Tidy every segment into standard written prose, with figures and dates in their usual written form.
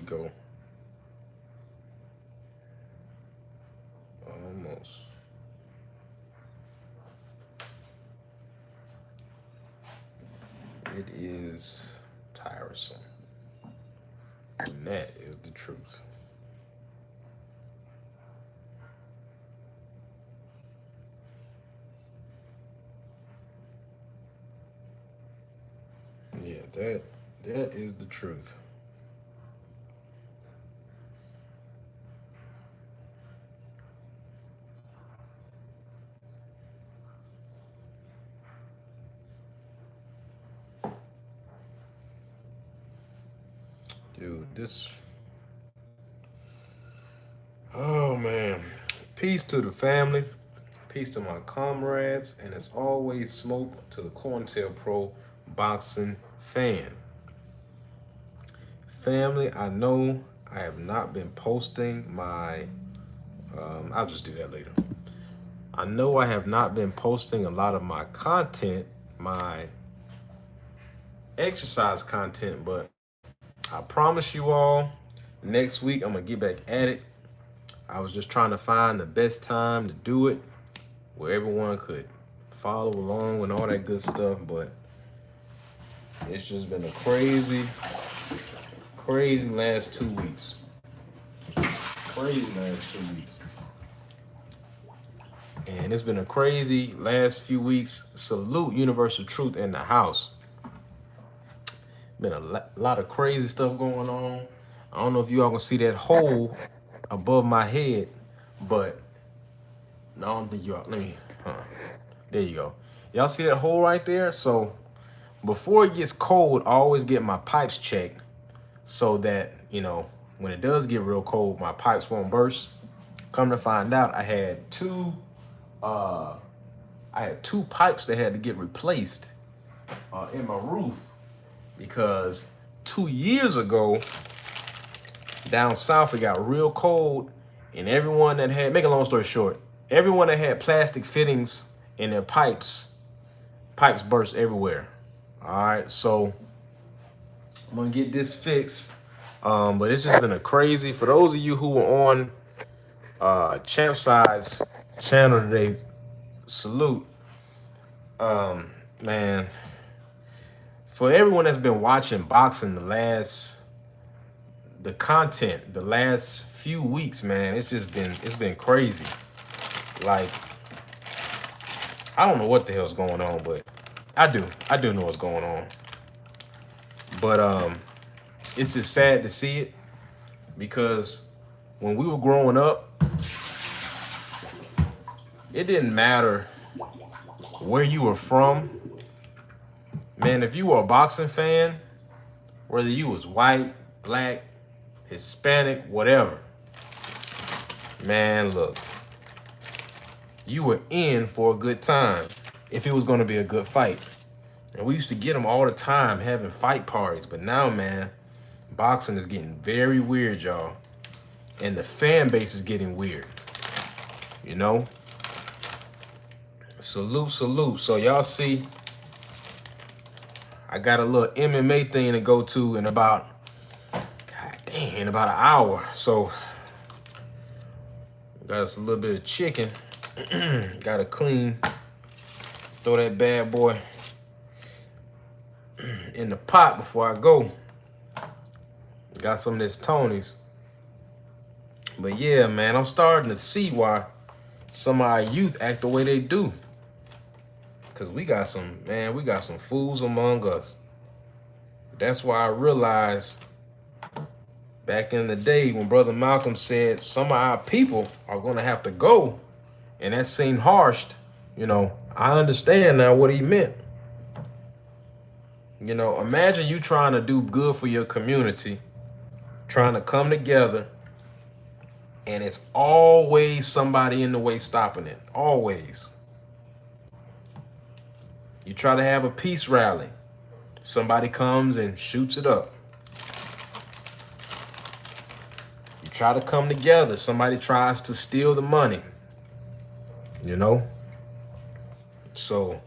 go. Almost. It is tiresome. And that is the truth. Yeah, that is the truth. Dude, this oh man. Peace to the family. Peace to my comrades, and as always, smoke to the Corntail Pro boxing fan. Family, I know I have not been posting my, I'll just do that later. I know I have not been posting a lot of my content, my exercise content, but I promise you all, next week I'm gonna get back at it. I was just trying to find the best time to do it where everyone could follow along and all that good stuff, but it's just been a crazy last 2 weeks. Crazy last 2 weeks. And it's been a crazy last few weeks. Salute Universal Truth in the house. Been a lot of crazy stuff going on. I don't know if you all can see that hole above my head, but no, I don't think you all. There you go. Y'all see that hole right there? So before it gets cold, I always get my pipes checked so that, when it does get real cold, my pipes won't burst. Come to find out, I had two pipes that had to get replaced in my roof because 2 years ago down south it got real cold, and everyone that had, make a long story short, everyone that had plastic fittings in their pipes burst everywhere. All right, so I'm gonna get this fixed. But it's just been a crazy. For those of you who were on Champ Side's channel today, salute. Man, for everyone that's been watching boxing the last few weeks, man, it's been crazy. Like, I don't know what the hell's going on, but I do know what's going on. But it's just sad to see it, because when we were growing up, it didn't matter where you were from. Man, if you were a boxing fan, whether you was white, black, Hispanic, whatever, man, look, you were in for a good time if it was going to be a good fight. And we used to get them all the time, having fight parties. But now, man, boxing is getting very weird, y'all. And the fan base is getting weird. Salute. So y'all see, I got a little MMA thing to go to in about an hour. So got us a little bit of chicken. Gotta clean, throw that bad boy in the pot before I go. Got some of this Tony's. But yeah, man, I'm starting to see why some of our youth act the way they do. Cause we got some fools among us. That's why I realized back in the day when Brother Malcolm said some of our people are gonna have to go, and that seemed harsh, I understand now what he meant. Imagine you trying to do good for your community, trying to come together, and it's always somebody in the way stopping it. Always. You try to have a peace rally, somebody comes and shoots it up. You try to come together, somebody tries to steal the money. So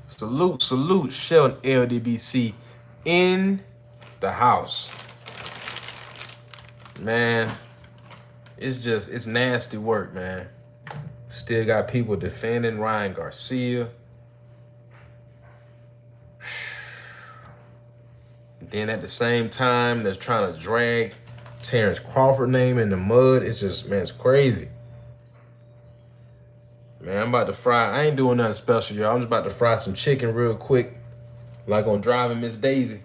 salute Sheldon LDBC in the house. Man, it's nasty work, man. Still got people defending Ryan Garcia. Then at the same time, they're trying to drag Terrence Crawford name in the mud. It's just, man, it's crazy. Man, I'm about to fry. I ain't doing nothing special, y'all. I'm just about to fry some chicken real quick, like on Driving Miss Daisy.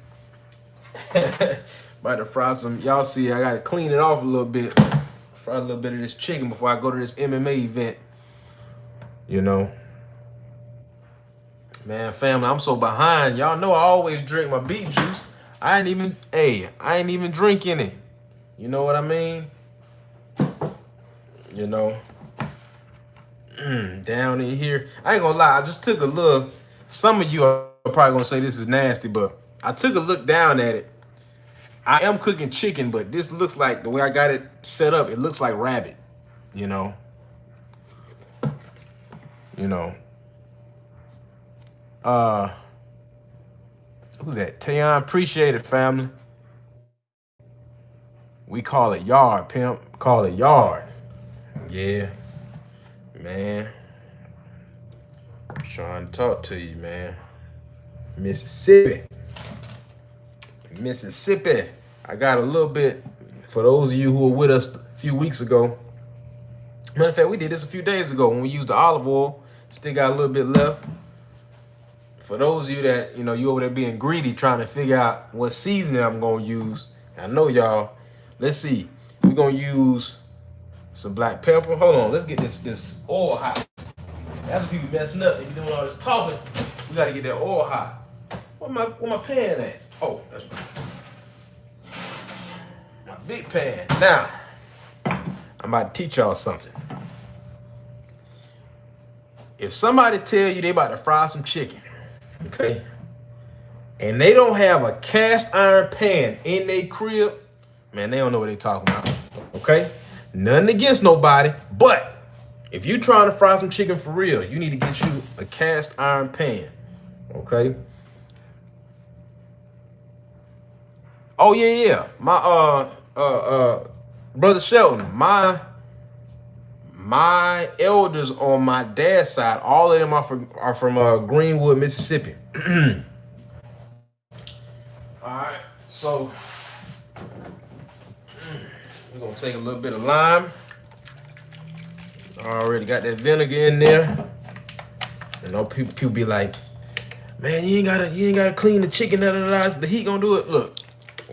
About to fry some. Y'all see, I gotta clean it off a little bit. Fry a little bit of this chicken before I go to this MMA event. You know, man, family, I'm so behind. Y'all know I always drink my beet juice. I ain't even drinking it. You know what I mean? You know, down in here. I ain't gonna lie, I just took a look. Some of you are probably gonna say this is nasty, but I took a look down at it. I am cooking chicken, but this looks like, the way I got it set up, it looks like rabbit, you know. Who's that? Tayon, appreciate it, family. We call it yard, pimp. Call it yard. Yeah, man. I'm trying to talk to you, man. Mississippi. I got a little bit, for those of you who were with us a few weeks ago. Matter of fact, we did this a few days ago when we used the olive oil. Still got a little bit left. For those of you that, you know, you over there being greedy, trying to figure out what seasoning I'm going to use. I know y'all. Let's see. We're going to use some black pepper. Hold on. Let's get this oil hot. That's what people messing up. They be doing all this talking. We got to get that oil hot. Where my pan at? Oh, that's my big pan. Now, I'm about to teach y'all something. If somebody tell you they about to fry some chicken, okay, and they don't have a cast iron pan in their crib, man, they don't know what they talking about, okay? Nothing against nobody, but if you trying to fry some chicken for real, you need to get you a cast iron pan, okay? Oh, yeah. My, Brother Shelton, my elders on my dad's side, all of them are from Greenwood, Mississippi. All right, so we're gonna take a little bit of lime. Already got that vinegar in there. You know, people be like, man, you ain't gotta clean the chicken. The heat gonna do it. Look,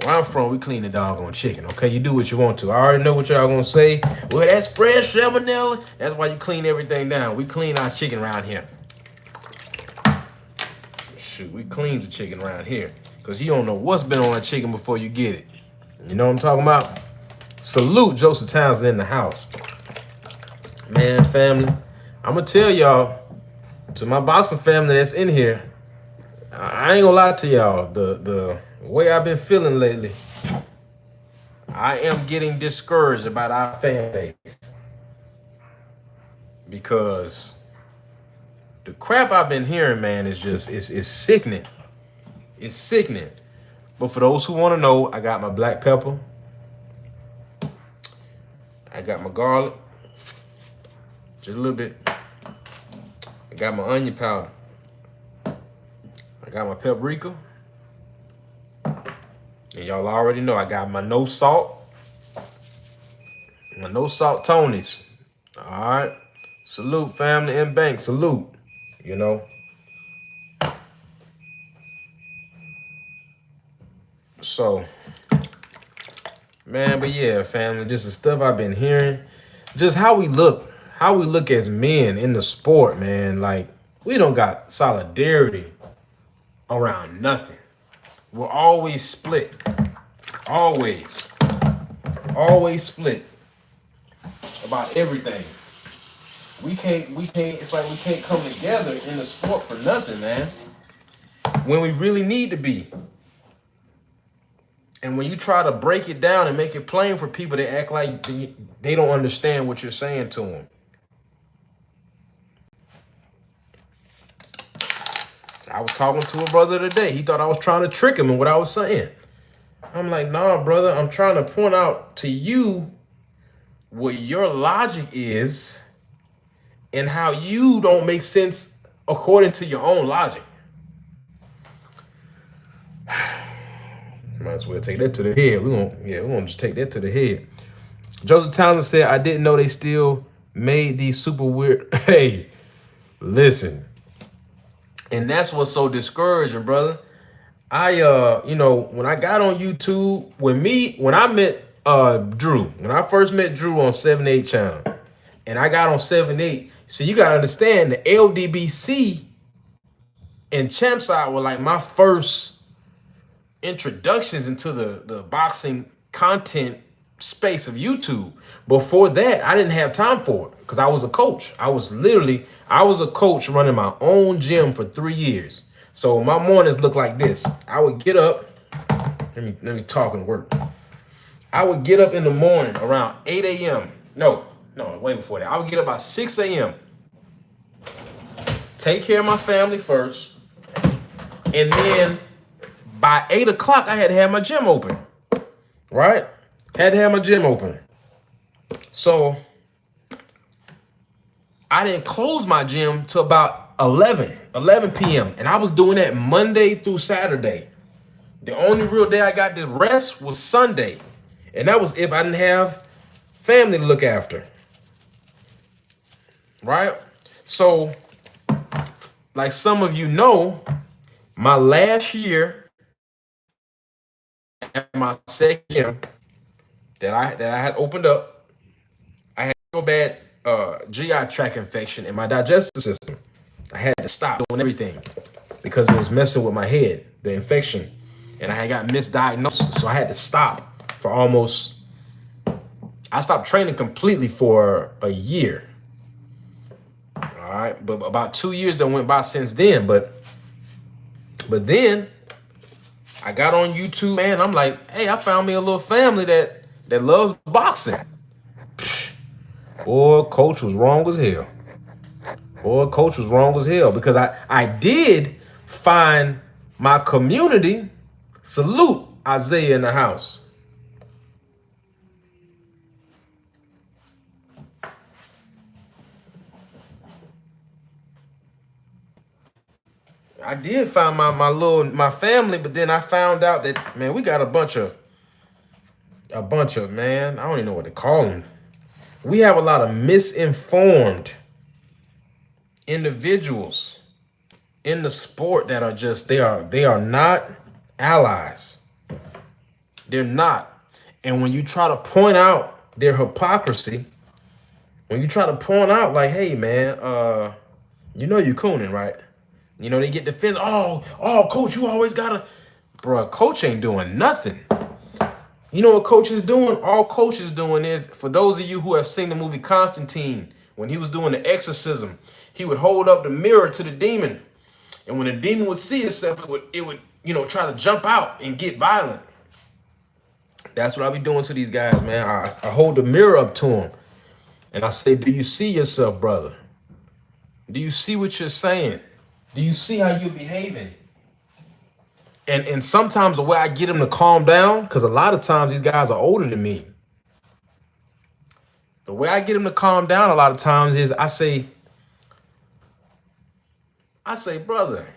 where I'm from, we clean the doggone chicken, okay? You do what you want to. I already know what y'all gonna say. Well, that's fresh salmonella. That's why you clean everything down. We clean our chicken around here. Shoot, we clean the chicken around here. Because you don't know what's been on that chicken before you get it. You know what I'm talking about? Salute Joseph Townsend in the house. Man, family, I'm gonna tell y'all, to my boxing family that's in here, I ain't gonna lie to y'all, the way I've been feeling lately, I am getting discouraged about our fan base. Because the crap I've been hearing, man, is just, it's sickening. It's sickening. But for those who want to know, I got my black pepper. I got my garlic. Just a little bit. I got my onion powder. I got my paprika. And y'all already know I got my no salt. My no salt Tonys. All right. Salute, family and bank. Salute. You know. So, man, but yeah, family, just the stuff I've been hearing. Just how we look as men in the sport, man. Like, we don't got solidarity around nothing. We're always split. Always split about everything. We can't, it's like we can't come together in the sport for nothing, man. When we really need to be. And when you try to break it down and make it plain for people, they act like they don't understand what you're saying to them. I was talking to a brother today. He thought I was trying to trick him in what I was saying. I'm like, nah, brother, I'm trying to point out to you what your logic is and how you don't make sense according to your own logic. Might as well take that to the head. We're gonna just take that to the head. Joseph Townsend said, I didn't know they still made these super weird. Hey, listen. And that's what's so discouraging, brother. When I got on YouTube, when I met Drew, when I first met Drew on 7-8 channel, and I got on 7-8, so you gotta understand the LDBC and Champ Side were like my first introductions into the boxing content space of YouTube. Before that, I didn't have time for it because I was a coach. I was a coach running my own gym for 3 years. So my mornings look like this. I would get up. Let me talk and work. I would get up in the morning around 8 a.m. No, way before that. I would get up about 6 a.m. Take care of my family first. And then by 8 o'clock, I had to have my gym open. Right? Had to have my gym open. So I didn't close my gym till about 11 p.m. And I was doing that Monday through Saturday. The only real day I got to rest was Sunday. And that was if I didn't have family to look after. Right? So, like some of you know, my last year at my second gym that I had opened up, I had so bad GI tract infection in my digestive system. I had to stop doing everything because it was messing with my head, the infection, and I had got misdiagnosed. So I had to stop for I stopped training completely for a year. All right, but about 2 years that went by since then. But then I got on YouTube, man. I'm like, hey, I found me a little family that loves boxing. Boy, coach was wrong as hell. Because I did find my community. Salute Isaiah in the house. I did find my family, but then I found out that, man, we got a bunch of man, I don't even know what to call them. We have a lot of misinformed individuals in the sport that are just they are not allies. They're not. And when you try to point out their hypocrisy, when you try to point out like, hey man, you know you cooning, right? You know, they get defensive. Oh, coach, you always gotta. Bruh, coach ain't doing nothing. You know what coach is doing? All coach is doing is, for those of you who have seen the movie Constantine, when he was doing the exorcism, he would hold up the mirror to the demon. And when the demon would see itself, it would try to jump out and get violent. That's what I be doing to these guys, man. I hold the mirror up to them. And I say, do you see yourself, brother? Do you see what you're saying? Do you see how you're behaving? And sometimes the way I get them to calm down, because a lot of times these guys are older than me. The way I get them to calm down a lot of times is I say, brother,